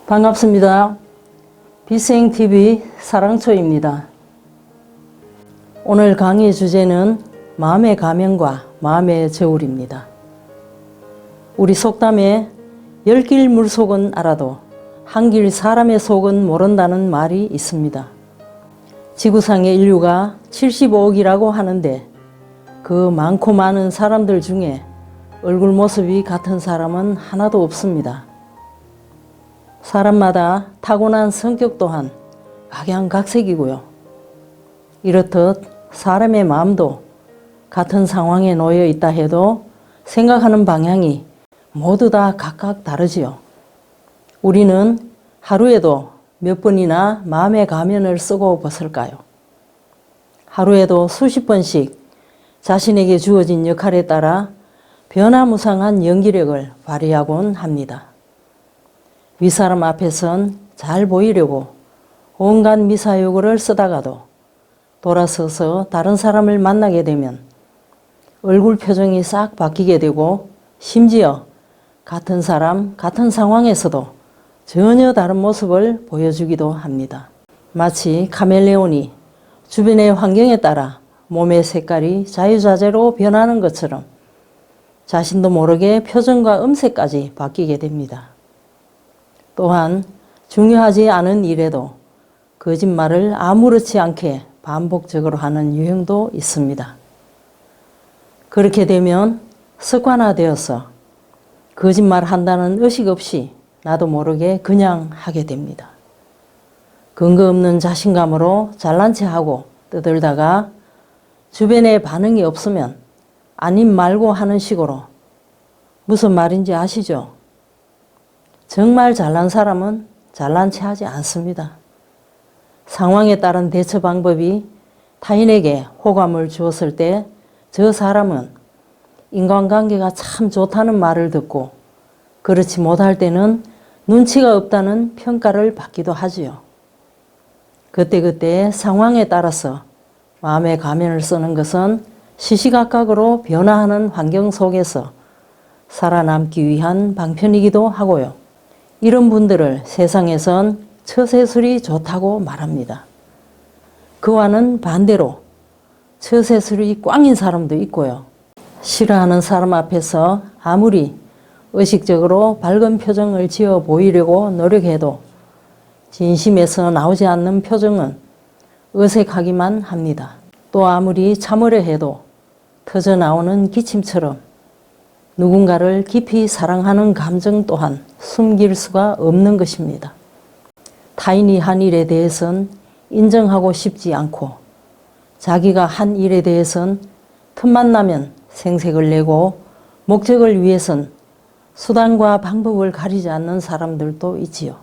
반갑습니다. 비생TV 사랑초입니다. 오늘 강의 주제는 마음의 가면과 마음의 저울입니다. 우리 속담에 10길 물속은 알아도 한 길 사람의 속은 모른다는 말이 있습니다. 지구상의 인류가 75억이라고 하는데 그 많고 많은 사람들 중에 얼굴 모습이 같은 사람은 하나도 없습니다. 사람마다 타고난 성격 또한 각양각색이고요. 이렇듯 사람의 마음도 같은 상황에 놓여 있다 해도 생각하는 방향이 모두 다 각각 다르지요. 우리는 하루에도 몇 번이나 마음의 가면을 쓰고 벗을까요? 하루에도 수십 번씩 자신에게 주어진 역할에 따라 변화무쌍한 연기력을 발휘하곤 합니다. 윗사람 앞에선 잘 보이려고 온갖 미사여구를 쓰다가도 돌아서서 다른 사람을 만나게 되면 얼굴 표정이 싹 바뀌게 되고 심지어 같은 사람, 같은 상황에서도 전혀 다른 모습을 보여주기도 합니다. 마치 카멜레온이 주변의 환경에 따라 몸의 색깔이 자유자재로 변하는 것처럼 자신도 모르게 표정과 음색까지 바뀌게 됩니다. 또한 중요하지 않은 일에도 거짓말을 아무렇지 않게 반복적으로 하는 유형도 있습니다. 그렇게 되면 습관화되어서 거짓말 한다는 의식 없이 나도 모르게 그냥 하게 됩니다. 근거 없는 자신감으로 잘난 체하고 떠들다가 주변에 반응이 없으면 아님 말고 하는 식으로 무슨 말인지 아시죠? 정말 잘난 사람은 잘난 체 하지 않습니다. 상황에 따른 대처 방법이 타인에게 호감을 주었을 때 저 사람은 인간관계가 참 좋다는 말을 듣고 그렇지 못할 때는 눈치가 없다는 평가를 받기도 하지요. 그때그때 상황에 따라서 마음의 가면을 쓰는 것은 시시각각으로 변화하는 환경 속에서 살아남기 위한 방편이기도 하고요. 이런 분들을 세상에선 처세술이 좋다고 말합니다. 그와는 반대로 처세술이 꽝인 사람도 있고요. 싫어하는 사람 앞에서 아무리 의식적으로 밝은 표정을 지어 보이려고 노력해도 진심에서 나오지 않는 표정은 어색하기만 합니다. 또 아무리 참으려 해도 터져나오는 기침처럼 누군가를 깊이 사랑하는 감정 또한 숨길 수가 없는 것입니다. 타인이 한 일에 대해선 인정하고 싶지 않고 자기가 한 일에 대해선 틈만 나면 생색을 내고 목적을 위해선 수단과 방법을 가리지 않는 사람들도 있지요.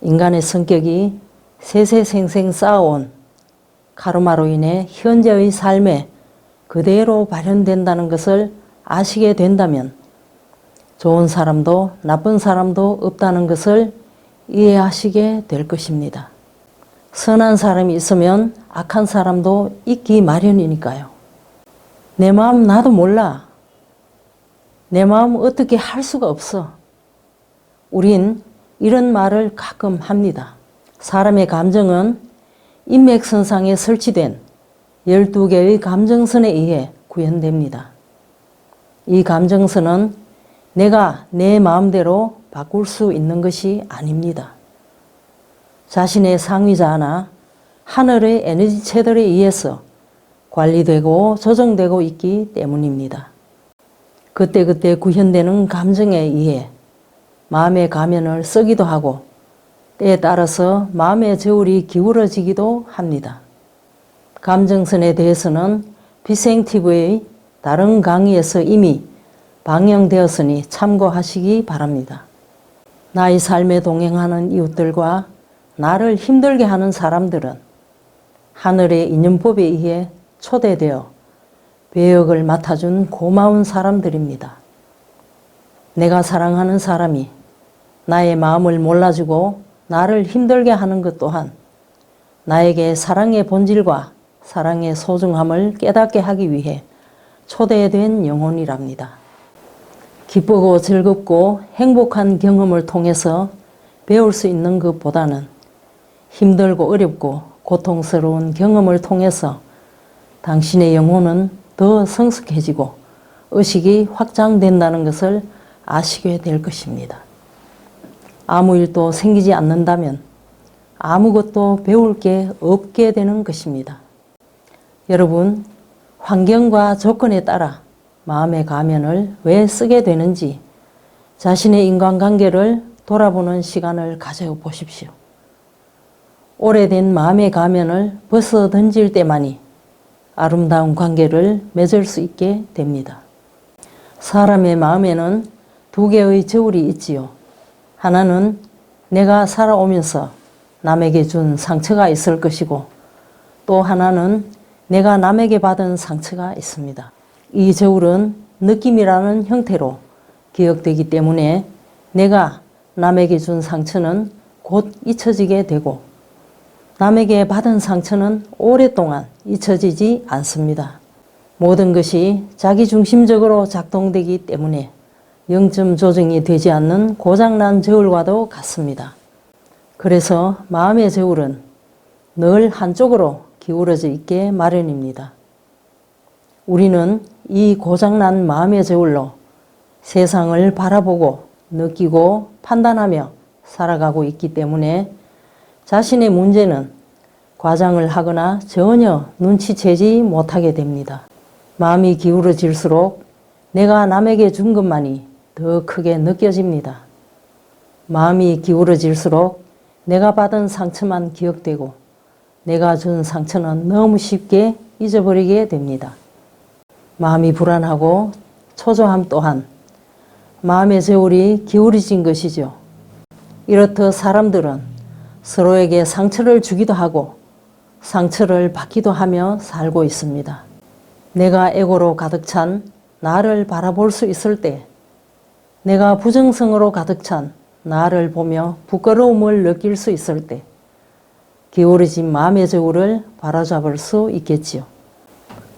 인간의 성격이 세세생생 쌓아온 카르마로 인해 현재의 삶에 그대로 발현된다는 것을 아시게 된다면 좋은 사람도 나쁜 사람도 없다는 것을 이해하시게 될 것입니다. 선한 사람이 있으면 악한 사람도 있기 마련이니까요. 내 마음 나도 몰라. 내 마음 어떻게 할 수가 없어. 우린 이런 말을 가끔 합니다. 사람의 감정은 인맥선상에 설치된 12개의 감정선에 의해 구현됩니다. 이 감정선은 내가 내 마음대로 바꿀 수 있는 것이 아닙니다. 자신의 상위자나 하늘의 에너지체들에 의해서 관리되고 조정되고 있기 때문입니다. 그때그때 구현되는 감정에 의해 마음의 가면을 쓰기도 하고 때에 따라서 마음의 저울이 기울어지기도 합니다. 감정선에 대해서는 비생TV의 다른 강의에서 이미 방영되었으니 참고하시기 바랍니다. 나의 삶에 동행하는 이웃들과 나를 힘들게 하는 사람들은 하늘의 인연법에 의해 초대되어 배역을 맡아준 고마운 사람들입니다. 내가 사랑하는 사람이 나의 마음을 몰라주고 나를 힘들게 하는 것 또한 나에게 사랑의 본질과 사랑의 소중함을 깨닫게 하기 위해 초대된 영혼이랍니다. 기쁘고 즐겁고 행복한 경험을 통해서 배울 수 있는 것보다는 힘들고 어렵고 고통스러운 경험을 통해서 당신의 영혼은 더 성숙해지고 의식이 확장된다는 것을 아시게 될 것입니다. 아무 일도 생기지 않는다면 아무것도 배울 게 없게 되는 것입니다. 여러분, 환경과 조건에 따라 마음의 가면을 왜 쓰게 되는지 자신의 인간관계를 돌아보는 시간을 가져보십시오. 오래된 마음의 가면을 벗어 던질 때만이 아름다운 관계를 맺을 수 있게 됩니다. 사람의 마음에는 두 개의 저울이 있지요. 하나는 내가 살아오면서 남에게 준 상처가 있을 것이고, 또 하나는 내가 남에게 받은 상처가 있습니다. 이 저울은 느낌이라는 형태로 기억되기 때문에 내가 남에게 준 상처는 곧 잊혀지게 되고, 남에게 받은 상처는 오랫동안 잊혀지지 않습니다. 모든 것이 자기중심적으로 작동되기 때문에 영점 조정이 되지 않는 고장난 저울과도 같습니다. 그래서 마음의 저울은 늘 한쪽으로 기울어져 있게 마련입니다. 우리는 이 고장난 마음의 저울로 세상을 바라보고 느끼고 판단하며 살아가고 있기 때문에 자신의 문제는 과장을 하거나 전혀 눈치채지 못하게 됩니다. 마음이 기울어질수록 내가 남에게 준 것만이 더 크게 느껴집니다. 마음이 기울어질수록 내가 받은 상처만 기억되고 내가 준 상처는 너무 쉽게 잊어버리게 됩니다. 마음이 불안하고 초조함 또한 마음의 저울이 기울어진 것이죠. 이렇듯 사람들은 서로에게 상처를 주기도 하고 상처를 받기도 하며 살고 있습니다. 내가 에고로 가득 찬 나를 바라볼 수 있을 때, 내가 부정성으로 가득 찬 나를 보며 부끄러움을 느낄 수 있을 때 기울어진 마음의 저울을 바로잡을 수 있겠지요.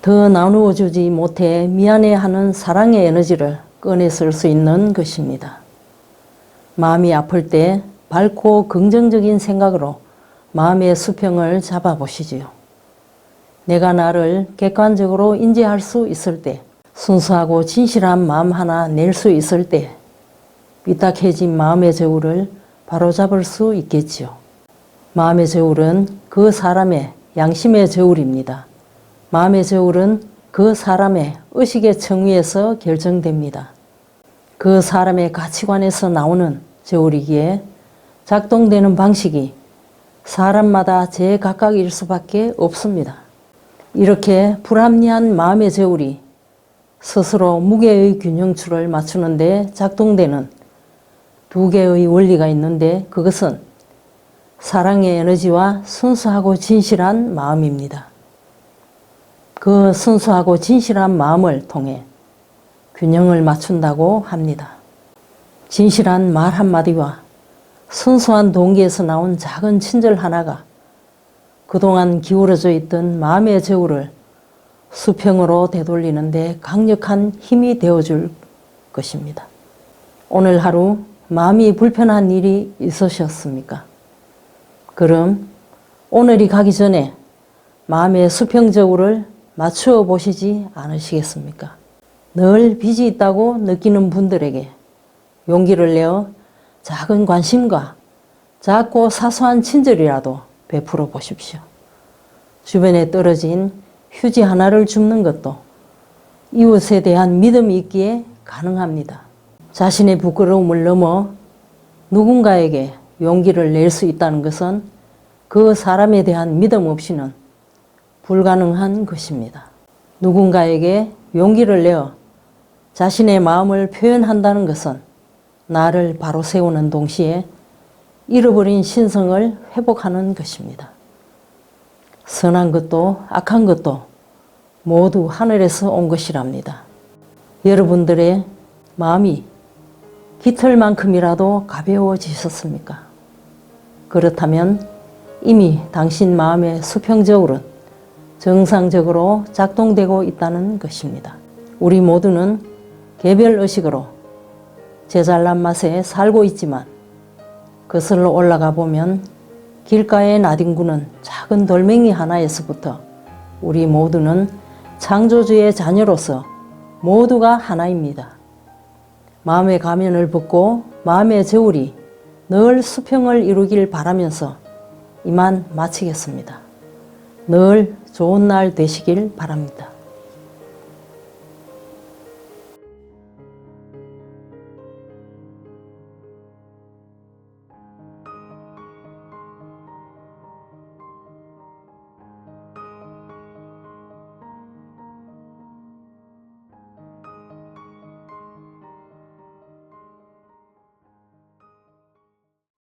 더 나누어 주지 못해 미안해하는 사랑의 에너지를 꺼내쓸 수 있는 것입니다. 마음이 아플 때 밝고 긍정적인 생각으로 마음의 수평을 잡아보시지요. 내가 나를 객관적으로 인지할 수 있을 때, 순수하고 진실한 마음 하나 낼 수 있을 때 삐딱해진 마음의 저울을 바로잡을 수 있겠지요. 마음의 저울은 그 사람의 양심의 저울입니다. 마음의 저울은 그 사람의 의식의 청위에서 결정됩니다. 그 사람의 가치관에서 나오는 저울이기에 작동되는 방식이 사람마다 제각각일 수밖에 없습니다. 이렇게 불합리한 마음의 저울이 스스로 무게의 균형추를 맞추는 데 작동되는 두 개의 원리가 있는데, 그것은 사랑의 에너지와 순수하고 진실한 마음입니다. 그 순수하고 진실한 마음을 통해 균형을 맞춘다고 합니다. 진실한 말 한마디와 순수한 동기에서 나온 작은 친절 하나가 그동안 기울어져 있던 마음의 저울을 수평으로 되돌리는 데 강력한 힘이 되어줄 것입니다. 오늘 하루 마음이 불편한 일이 있으셨습니까? 그럼 오늘이 가기 전에 마음의 수평 저울을 맞추어 보시지 않으시겠습니까? 늘 빚이 있다고 느끼는 분들에게 용기를 내어 작은 관심과 작고 사소한 친절이라도 베풀어 보십시오. 주변에 떨어진 휴지 하나를 줍는 것도 이웃에 대한 믿음이 있기에 가능합니다. 자신의 부끄러움을 넘어 누군가에게 용기를 낼 수 있다는 것은 그 사람에 대한 믿음 없이는 불가능한 것입니다. 누군가에게 용기를 내어 자신의 마음을 표현한다는 것은 나를 바로 세우는 동시에 잃어버린 신성을 회복하는 것입니다. 선한 것도 악한 것도 모두 하늘에서 온 것이랍니다. 여러분들의 마음이 깃털만큼이라도 가벼워지셨습니까? 그렇다면 이미 당신 마음의 수평저울은 정상적으로 작동되고 있다는 것입니다. 우리 모두는 개별의식으로 제잘난 맛에 살고 있지만 거슬러 올라가 보면 길가에 나뒹구는 작은 돌멩이 하나에서부터 우리 모두는 창조주의 자녀로서 모두가 하나입니다. 마음의 가면을 벗고 마음의 저울이 늘 수평을 이루길 바라면서 이만 마치겠습니다. 늘 좋은 날 되시길 바랍니다.